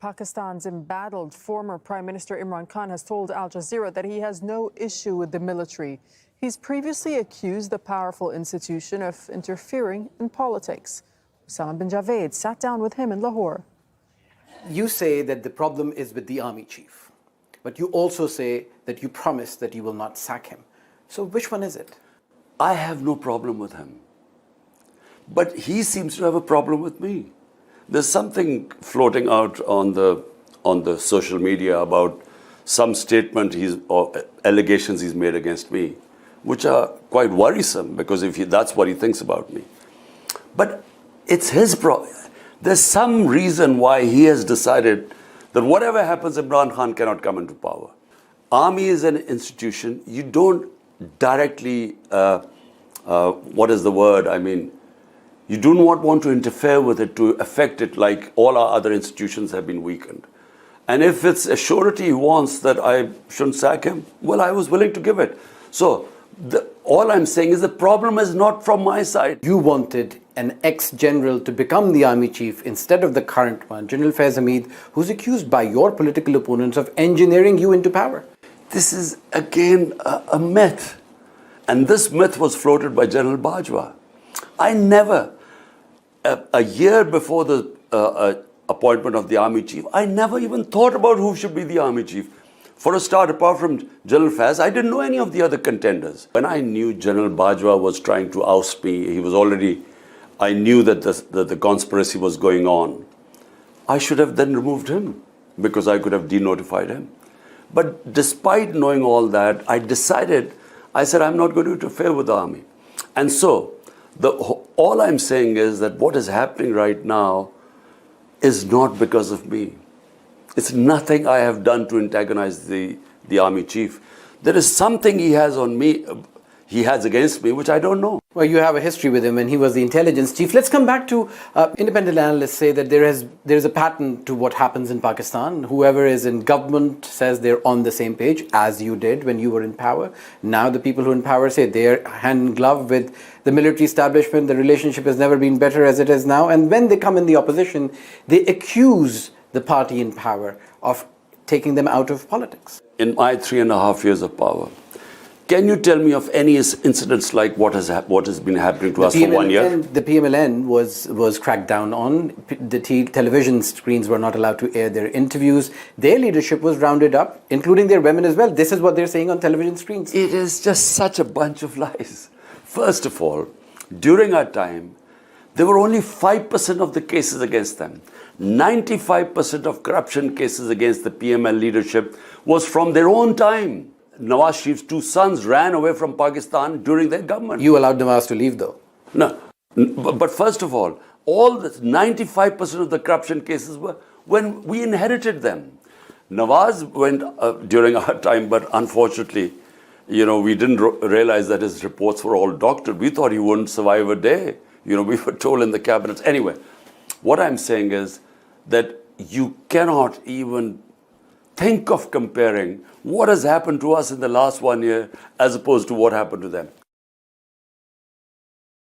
Pakistan's embattled former Prime Minister Imran Khan has told Al Jazeera that he has no issue with the military. He's previously accused the powerful institution of interfering in politics. Osama bin Javed sat down with him in Lahore. You say that the problem is with the army chief, but you also say that you promise that you will not sack him. So which one is it? I have no problem with him, but he seems to have a problem with me. There's something floating out on the social media about some statement or allegations he's made against me, which are quite worrisome because that's what he thinks about me. But it's his problem. There's some reason why he has decided that whatever happens, Imran Khan cannot come into power. Army is an institution. You don't directly, what is the word? I mean, you do not want to interfere with it to affect it like all our other institutions have been weakened. And if it's a surety he wants that I shouldn't sack him, well, I was willing to give it. So all I'm saying is the problem is not from my side. You wanted an ex-general to become the army chief instead of the current one, General Faiz Hamid, who's accused by your political opponents of engineering you into power. This is, again, a myth. And this myth was floated by General Bajwa. I never, a year before the appointment of the army chief, I never even thought about who should be the army chief. For a start, apart from General Faiz, I didn't know any of the other contenders. When I knew General Bajwa was trying to oust me, I knew that the conspiracy was going on. I should have then removed him because I could have denotified him. But despite knowing all that, I said, I'm not going to interfere with the army. And so, all I'm saying is that what is happening right now is not because of me. It's nothing I have done to antagonize the army chief. There is something he has against me, which I don't know. Well, you have a history with him and he was the intelligence chief. Let's come back to independent analysts say that there is a pattern to what happens in Pakistan. Whoever is in government says they're on the same page, as you did when you were in power. Now the people who are in power say they're hand in glove with the military establishment. The relationship has never been better as it is now. And when they come in the opposition, they accuse the party in power of taking them out of politics. In my 3.5 years of power, can you tell me of any incidents like what has been happening to us for 1 year? The PMLN was cracked down on. The television screens were not allowed to air their interviews. Their leadership was rounded up, including their women as well. This is what they're saying on television screens. It is just such a bunch of lies. First of all, during our time, there were only 5% of the cases against them. 95% of corruption cases against the PML leadership was from their own time. Nawaz Sharif's 2 sons ran away from Pakistan during their government. You allowed Nawaz to leave though? No, but first of all the 95% of the corruption cases were when we inherited them. Nawaz went during our time, but unfortunately, we didn't realize that his reports were all doctored. We thought he wouldn't survive a day. We were told in the cabinet. Anyway, what I'm saying is that you cannot even think of comparing what has happened to us in the last 1 year as opposed to what happened to them.